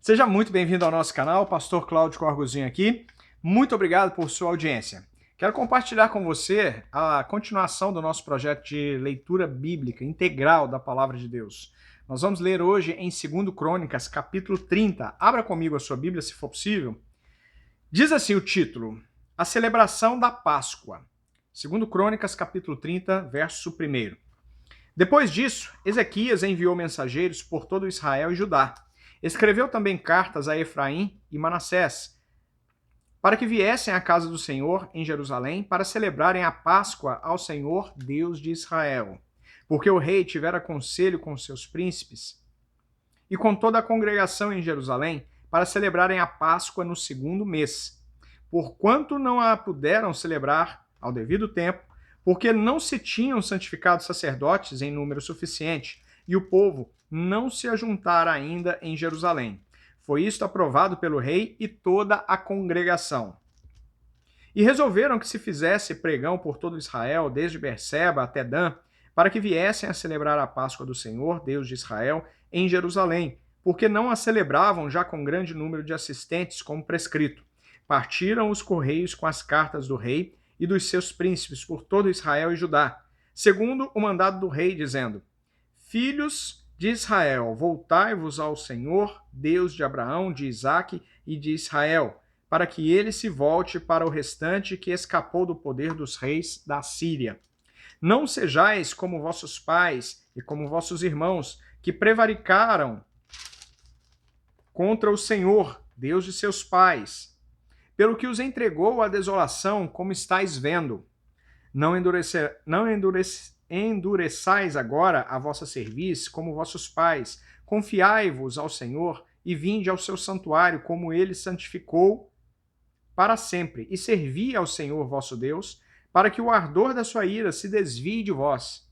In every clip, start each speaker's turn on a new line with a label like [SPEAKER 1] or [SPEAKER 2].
[SPEAKER 1] Seja muito bem-vindo ao nosso canal, Pastor Cláudio Corgozinho aqui. Muito obrigado por sua audiência. Quero compartilhar com você a continuação do nosso projeto de leitura bíblica integral da Palavra de Deus. Nós vamos ler hoje em 2 Crônicas, capítulo 30. Abra comigo a sua Bíblia, se for possível. Diz assim o título: A celebração da Páscoa. 2 Crônicas, capítulo 30, verso 1. Depois disso, Ezequias enviou mensageiros por todo Israel e Judá. Escreveu também cartas a Efraim e Manassés, para que viessem à casa do Senhor em Jerusalém para celebrarem a Páscoa ao Senhor, Deus de Israel. Porque o rei tivera conselho com seus príncipes e com toda a congregação em Jerusalém para celebrarem a Páscoa no 2º mês. Porquanto não a puderam celebrar ao devido tempo, porque não se tinham santificado sacerdotes em número suficiente, e o povo não se ajuntara ainda em Jerusalém. Foi isto aprovado pelo rei e toda a congregação. E resolveram que se fizesse pregão por todo Israel, desde Berseba até Dan, para que viessem a celebrar a Páscoa do Senhor, Deus de Israel, em Jerusalém, porque não a celebravam já com grande número de assistentes, como prescrito. Partiram os correios com as cartas do rei e dos seus príncipes por todo Israel e Judá, segundo o mandado do rei, dizendo: Filhos de Israel, voltai-vos ao Senhor, Deus de Abraão, de Isaque e de Israel, para que ele se volte para o restante que escapou do poder dos reis da Síria. Não sejais como vossos pais e como vossos irmãos, que prevaricaram contra o Senhor, Deus de seus pais, pelo que os entregou à desolação, como estáis vendo. Não endureçais agora a vossa cerviz como vossos pais. Confiai-vos ao Senhor e vinde ao seu santuário, como ele santificou para sempre, e servi ao Senhor vosso Deus, para que o ardor da sua ira se desvie de vós.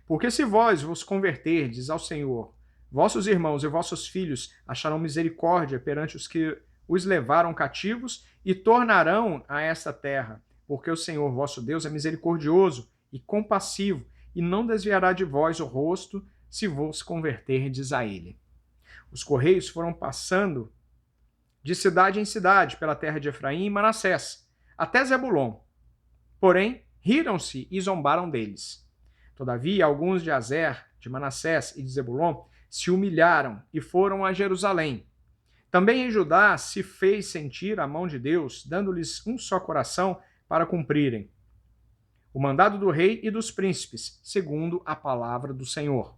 [SPEAKER 1] Porque se vós vos converterdes ao Senhor, vossos irmãos e vossos filhos acharão misericórdia perante os que os levaram cativos e tornarão a esta terra, porque o Senhor vosso Deus é misericordioso e compassivo, e não desviará de vós o rosto, se vos converterdes a ele. Os correios foram passando de cidade em cidade pela terra de Efraim e Manassés, até Zebulon. Porém, riram-se e zombaram deles. Todavia, alguns de Azer, de Manassés e de Zebulon se humilharam e foram a Jerusalém. Também em Judá se fez sentir a mão de Deus, dando-lhes um só coração para cumprirem o mandado do rei e dos príncipes, segundo a palavra do Senhor.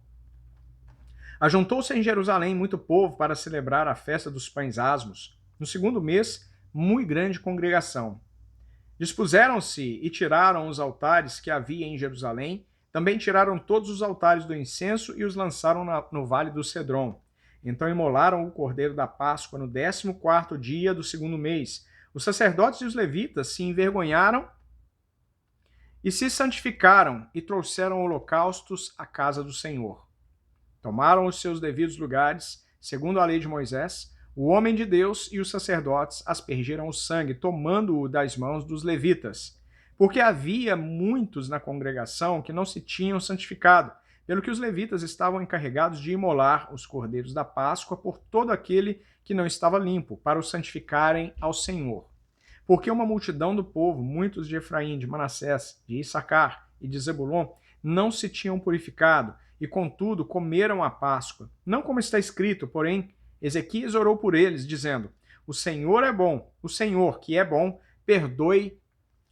[SPEAKER 1] Ajuntou-se em Jerusalém muito povo para celebrar a festa dos pães asmos. No 2º mês, muito grande congregação. Dispuseram-se e tiraram os altares que havia em Jerusalém. Também tiraram todos os altares do incenso e os lançaram no vale do Cedron. Então imolaram o cordeiro da Páscoa no 14º dia do 2º mês. Os sacerdotes e os levitas se envergonharam e se santificaram e trouxeram holocaustos à casa do Senhor. Tomaram os seus devidos lugares, segundo a lei de Moisés. O homem de Deus e os sacerdotes aspergiram o sangue, tomando-o das mãos dos levitas, porque havia muitos na congregação que não se tinham santificado, pelo que os levitas estavam encarregados de imolar os cordeiros da Páscoa por todo aquele que não estava limpo, para o santificarem ao Senhor. Porque uma multidão do povo, muitos de Efraim, de Manassés, de Issacar e de Zebulon, não se tinham purificado, e contudo comeram a Páscoa. Não como está escrito, porém, Ezequias orou por eles, dizendo: O Senhor é bom, o Senhor, que é bom, perdoe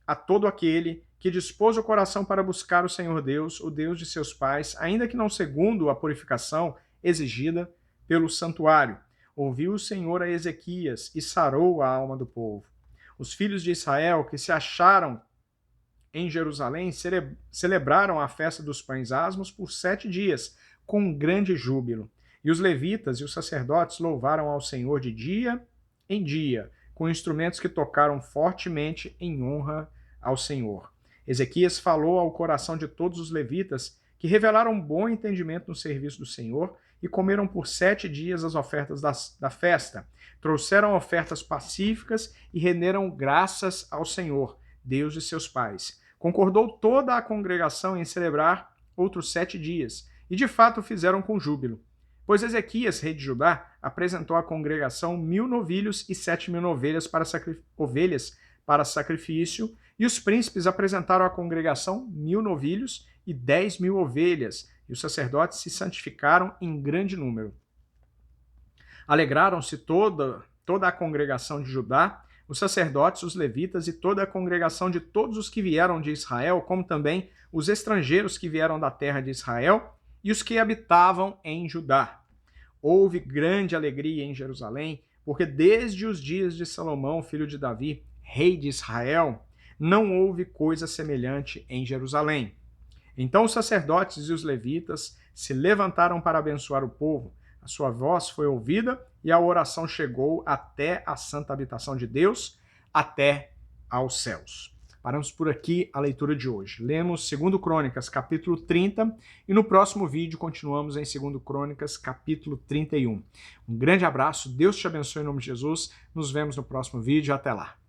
[SPEAKER 1] a todo aquele que dispôs o coração para buscar o Senhor Deus, o Deus de seus pais, ainda que não segundo a purificação exigida pelo santuário. Ouviu o Senhor a Ezequias e sarou a alma do povo. Os filhos de Israel que se acharam em Jerusalém celebraram a festa dos pães asmos por 7 dias, com grande júbilo. E os levitas e os sacerdotes louvaram ao Senhor de dia em dia, com instrumentos que tocaram fortemente em honra ao Senhor. Ezequias falou ao coração de todos os levitas, que revelaram bom entendimento no serviço do Senhor, e comeram por 7 dias as ofertas da festa. Trouxeram ofertas pacíficas e renderam graças ao Senhor, Deus de seus pais. Concordou toda a congregação em celebrar outros 7 dias, e de fato fizeram com júbilo. Pois Ezequias, rei de Judá, apresentou à congregação 1.000 novilhos e 7.000 ovelhas para sacrifício, e os príncipes apresentaram à congregação 1.000 novilhos e 10.000 ovelhas, e os sacerdotes se santificaram em grande número. Alegraram-se toda a congregação de Judá, os sacerdotes, os levitas e toda a congregação de todos os que vieram de Israel, como também os estrangeiros que vieram da terra de Israel e os que habitavam em Judá. Houve grande alegria em Jerusalém, porque desde os dias de Salomão, filho de Davi, rei de Israel, não houve coisa semelhante em Jerusalém. Então os sacerdotes e os levitas se levantaram para abençoar o povo. A sua voz foi ouvida e a oração chegou até a santa habitação de Deus, até aos céus. Paramos por aqui a leitura de hoje. Lemos 2 Crônicas, capítulo 30, e no próximo vídeo continuamos em 2 Crônicas, capítulo 31. Um grande abraço, Deus te abençoe em nome de Jesus. Nos vemos no próximo vídeo. Até lá.